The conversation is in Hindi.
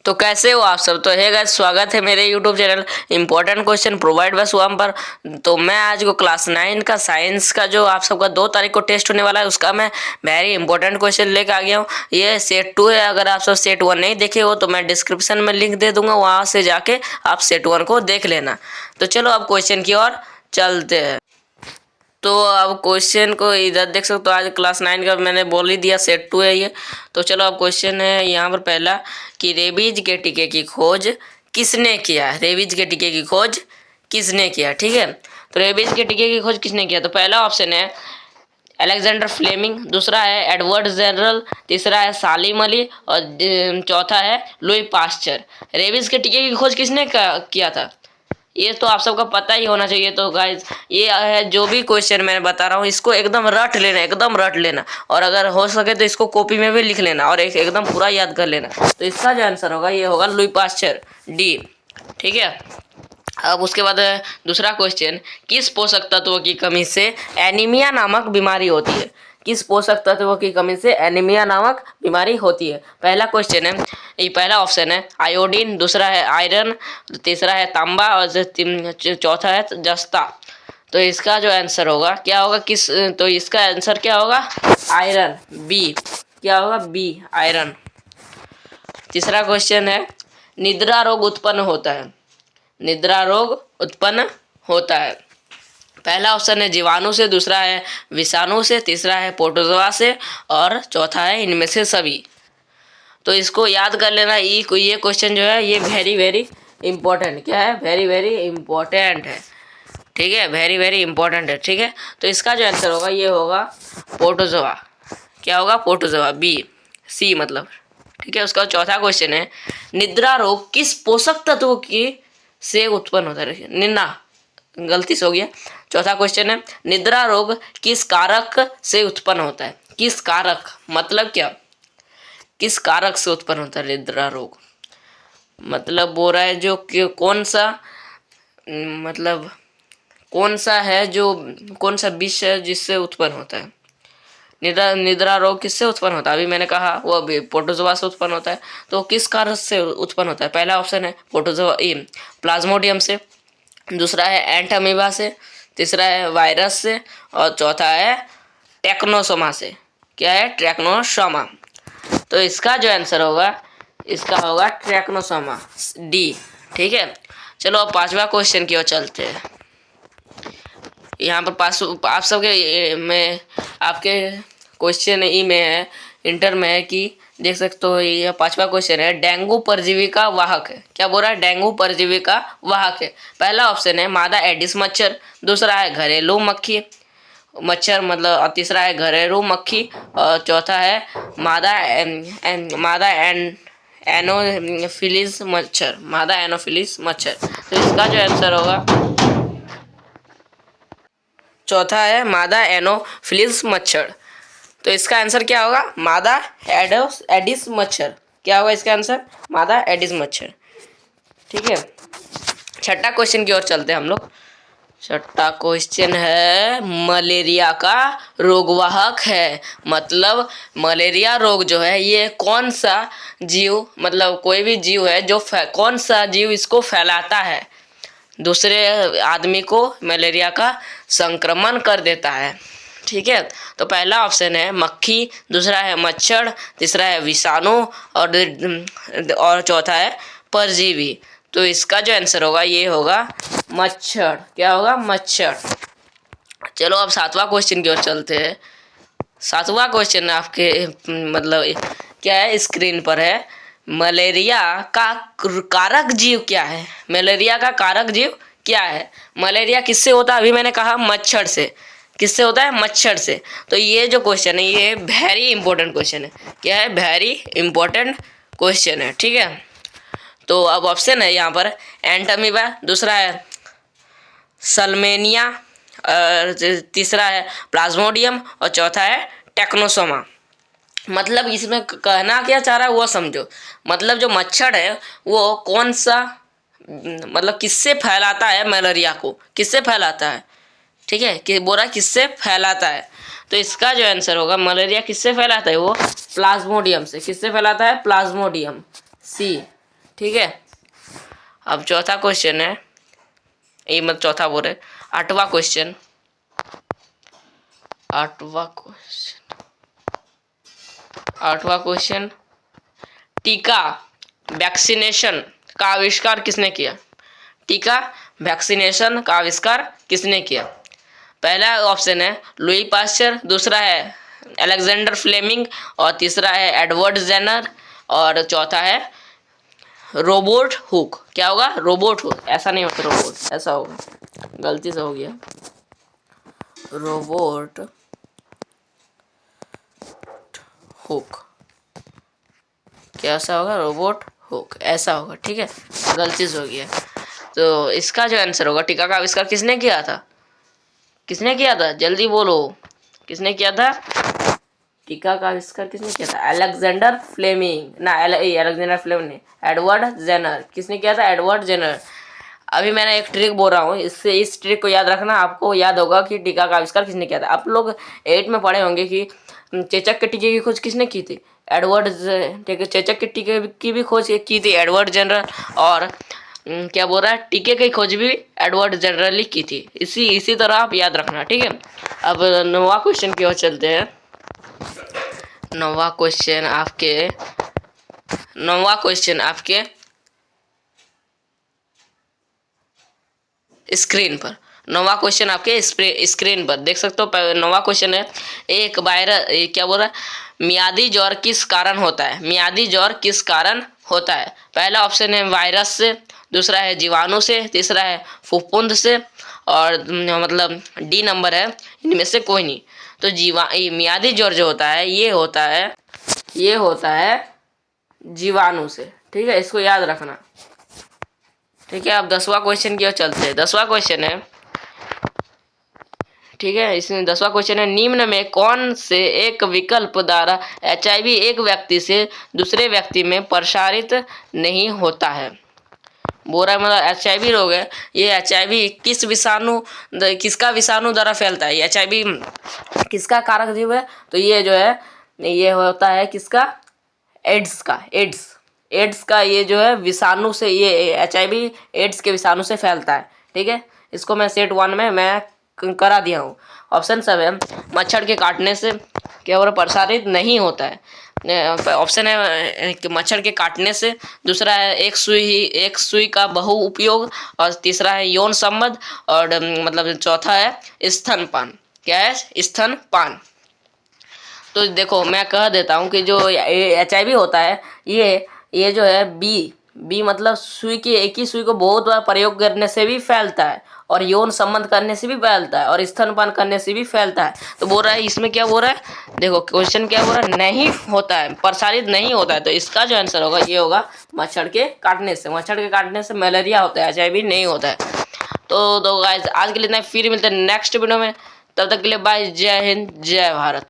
तो कैसे हो आप सब। तो है गाइस, स्वागत है मेरे YouTube channel important question provide by Shubham पर। तो मैं आज को क्लास 9 का साइंस का जो आप सबका 2 तारीख को टेस्ट होने वाला है उसका मैं वेरी इंपॉर्टेंट क्वेश्चन लेकर आ गया हूँ। ये सेट 2 है। अगर आप सब सेट 1 नहीं देखे हो तो मैं डिस्क्रिप्शन में लिंक दे दूंगा, वहाँ से जाके आप सेट 1 को देख लेना। तो चलो अब क्वेश्चन की ओर चलते हैं। तो अब क्वेश्चन को इधर देख सकते हो, आज क्लास 9 का मैंने बोल ही दिया, सेट 2 है ये। तो चलो अब क्वेश्चन है यहाँ पर पहला कि रेबीज के टीके की खोज किसने किया। रेबीज के टीके की खोज किसने किया, ठीक है। तो रेबीज के टीके की खोज किसने किया, तो पहला ऑप्शन है अलेक्जेंडर फ्लेमिंग, दूसरा है एडवर्ड जेनरल, तीसरा है सालिम अली और चौथा है लुई पास्चर। रेबीज के टीके की खोज किसने किया था, ये तो आप सबका पता ही होना चाहिए। तो गाइज ये है, जो भी क्वेश्चन मैं बता रहा हूँ इसको एकदम रट लेना, एकदम रट लेना, और अगर हो सके तो इसको कॉपी में भी लिख लेना और एकदम पूरा याद कर लेना। तो इसका जो आंसर होगा ये होगा लुई पास्चर, डी, ठीक है। अब उसके बाद दूसरा क्वेश्चन, किस पोषक तत्व की कमी से एनीमिया नामक बीमारी होती है। किस पोषक तत्व की कमी से एनीमिया नामक बीमारी होती है। पहला क्वेश्चन है, ये पहला ऑप्शन है आयोडीन, दूसरा है आयरन, तीसरा है तांबा और चौथा है जस्ता। तो इसका जो आंसर होगा क्या होगा, किस, तो इसका आंसर क्या होगा, आयरन, बी। क्या होगा, बी, आयरन। तीसरा क्वेश्चन है, निद्रा रोग उत्पन्न होता है। निद्रा रोग उत्पन्न होता है। पहला ऑप्शन है जीवाणु से, दूसरा है विषाणु से, तीसरा है प्रोटोजोआ से और चौथा है इनमें से सभी। तो इसको याद कर लेना। ये क्वेश्चन जो है ये वेरी वेरी इंपॉर्टेंट, क्या है, वेरी वेरी इंपॉर्टेंट है, ठीक है, वेरी वेरी इंपॉर्टेंट है, ठीक है। तो इसका जो आंसर होगा ये होगा प्रोटोजोआ। क्या होगा, प्रोटोजोआ, बी, सी मतलब, ठीक है। उसका चौथा क्वेश्चन है, निद्रा रोग किस पोषक तत्व की से उत्पन्न होता है। निन्ना, गलती से हो गया। चौथा क्वेश्चन है, निद्रा रोग किस कारक से उत्पन्न होता है। किस कारक मतलब क्या, किस कारक से उत्पन्न होता है निद्रा रोग, मतलब बोल रहा है जो कौन सा, मतलब कौन सा है, जो कौन सा विष है जिससे उत्पन्न होता है। निद्रा रोग किससे उत्पन्न होता है, अभी मैंने कहा वो अभी प्रोटोजोआ से उत्पन्न होता है। तो किस कारण से उत्पन्न होता है, पहला ऑप्शन है प्रोटोजोआ, प्लाज्मोडियम से, दूसरा है एंट अमीबा से, तीसरा है वायरस से और चौथा है टेक्नोसोमा से। क्या है, ट्रैक्नोसोमा। तो इसका जो आंसर होगा इसका होगा ट्रैक्नोसोमा, डी, ठीक है। चलो अब पांचवा क्वेश्चन की ओर चलते हैं। यहाँ पर पास आप सबके में आपके क्वेश्चन ई में है, इंटर में है कि देख सकते हो, ये पांचवा क्वेश्चन है, डेंगू परजीवी का वाहक है। क्या बोल रहा है, डेंगू परजीवी का वाहक है। पहला ऑप्शन है मादा एडिस मच्छर, दूसरा है घरेलू मक्खी मच्छर मतलब, और तीसरा है घरेलू मक्खी और चौथा है मादा एनोफिलिस मच्छर, मादा एनोफिलिस मच्छर। तो इसका जो आंसर होगा चौथा है मादा एनोफिलिस मच्छर। तो इसका आंसर क्या होगा, मादा एडिस मच्छर। क्या होगा इसका आंसर, मादा एडिस मच्छर, ठीक है। छठा क्वेश्चन की ओर चलते हैं हम लोग। छठा क्वेश्चन है, मलेरिया का रोगवाहक है, मतलब मलेरिया रोग जो है ये कौन सा जीव, मतलब कोई भी जीव है जो कौन सा जीव इसको फैलाता है, दूसरे आदमी को मलेरिया का संक्रमण कर देता है, ठीक है। तो पहला ऑप्शन है मक्खी, दूसरा है मच्छर, तीसरा है विषाणु और चौथा है परजीवी। तो इसका जो आंसर होगा ये होगा मच्छर। क्या होगा, मच्छर। चलो अब सातवां क्वेश्चन की ओर चलते हैं। सातवां क्वेश्चन आपके मतलब क्या है, स्क्रीन पर है, मलेरिया का कारक जीव क्या है। मलेरिया का कारक जीव क्या है। मलेरिया किससे होता है, अभी मैंने कहा मच्छर से। किससे होता है, मच्छर से। तो ये जो क्वेश्चन है ये वेरी इंपॉर्टेंट क्वेश्चन है। क्या है, वेरी इंपॉर्टेंट क्वेश्चन है, ठीक है। तो अब ऑप्शन है यहाँ पर एंट अमीबा, दूसरा है सल्मेनिया और तीसरा है प्लाज्मोडियम और चौथा है टेक्नोसोमा। मतलब इसमें कहना क्या चाह रहा है वो समझो। मतलब जो मच्छर है वो कौन सा, मतलब किससे फैलाता है मलेरिया को, किससे फैलाता है, ठीक है, कि बोरा किससे फैलाता है। तो इसका जो आंसर होगा, मलेरिया किससे फैलाता है, वो प्लाज्मोडियम से। किससे फैलाता है, प्लाज्मोडियम, सी, ठीक है। अब चौथा क्वेश्चन है, ये मतलब चौथा बोल रहे, आठवां क्वेश्चन, आठवां क्वेश्चन, टीका वैक्सीनेशन का आविष्कार किसने किया? टीका वैक्सीनेशन का आविष्कार किसने किया? पहला ऑप्शन है लुई पास्चर, दूसरा है अलेक्जेंडर फ्लेमिंग, और तीसरा है एडवर्ड जेनर, और चौथा है रोबोट हुक। क्या होगा? Robot hook. ऐसा नहीं होता, रोबोट ऐसा होगा, गलती से हो गया, रोबोट हुक। कैसा होगा? रोबोट हुक ऐसा होगा, ठीक है, गलती से हो गया। तो इसका जो आंसर होगा, टीका का आविष्कार किसने किया था? किसने किया था? जल्दी बोलो, किसने किया था? टीका का आविष्कार किसने किया था? अलेक्जेंडर फ्लेमिंग ना, अलेक्जेंडर फ्लेमिंग नहीं, एडवर्ड जेनर। किसने किया था? Edward Jenner. अभी मैंने एक ट्रिक बोल रहा हूँ, इससे इस ट्रिक को याद रखना, आपको याद होगा कि टीका का आविष्कार किसने किया था। आप लोग 8 में पढ़े होंगे कि चेचक के टीके की खोज किसने की थी? चेचक के टीके की भी खोज की थी एडवर्ड जेनर, और क्या बोल रहा है, टीके की खोज भी एडवर्ड जनरली की थी। इसी तरह आप याद रखना, ठीक है। अब 9वां क्वेश्चन की ओर चलते हैं। 9वां क्वेश्चन आपके स्क्रीन पर, 9वां क्वेश्चन आपके स्क्रीन पर देख सकते हो। 9वां क्वेश्चन है, एक वायरस, क्या बोल रहा है, मियादी ज्वर किस कारण होता है? मियादी ज्वर किस कारण होता है? पहला ऑप्शन है वायरस से, दूसरा है जीवाणु से, तीसरा है फफूंद से, और मतलब डी नंबर है इनमें से कोई नहीं। तो मियादी ज्वर जो होता है ये होता है जीवाणु से, ठीक है, इसको याद रखना, ठीक है। अब 10वां क्वेश्चन की ओर चलते हैं। 10वां क्वेश्चन है, ठीक है, इसमें 10वां क्वेश्चन है, निम्न में कौन से एक विकल्प द्वारा HIV एक व्यक्ति से दूसरे व्यक्ति में प्रसारित नहीं होता है? बोल रहा है मतलब HIV रोग है, ये HIV किसका विषाणु द्वारा फैलता है? HIV किसका कारक जीव है? तो ये जो है, ये होता है किसका? एड्स का ये जो है विषाणु से, ये HIV एड्स के विषाणु से फैलता है, ठीक है। इसको मैं सेट 1 में मैं करा दिया हूँ। ऑप्शन सब है, मच्छर के काटने से क्या हो रहा, प्रसारित नहीं होता है। ऑप्शन है कि मच्छर के काटने से, दूसरा है एक सुई का बहु उपयोग, और तीसरा है यौन संबंध, और मतलब चौथा है स्तनपान। क्या है? स्तनपान। तो देखो मैं कह देता हूँ कि जो HIV होता है, ये जो है बी मतलब सुई की, एक ही सुई को बहुत बार प्रयोग करने से भी फैलता है, और यौन संबंध करने से भी फैलता है, और स्तनपान करने से भी फैलता है। तो बोल रहा है इसमें क्या बोल रहा है, देखो क्वेश्चन क्या बोल रहा है, नहीं होता है, प्रसारित नहीं होता है। तो इसका जो आंसर होगा ये होगा मच्छर के काटने से। मच्छर के काटने से मलेरिया होता है, HIV नहीं होता है। तो गाइस आज के लिए इतना, फिर मिलते हैं नेक्स्ट वीडियो में, तब तक के लिए बाय, जय हिंद, जय भारत।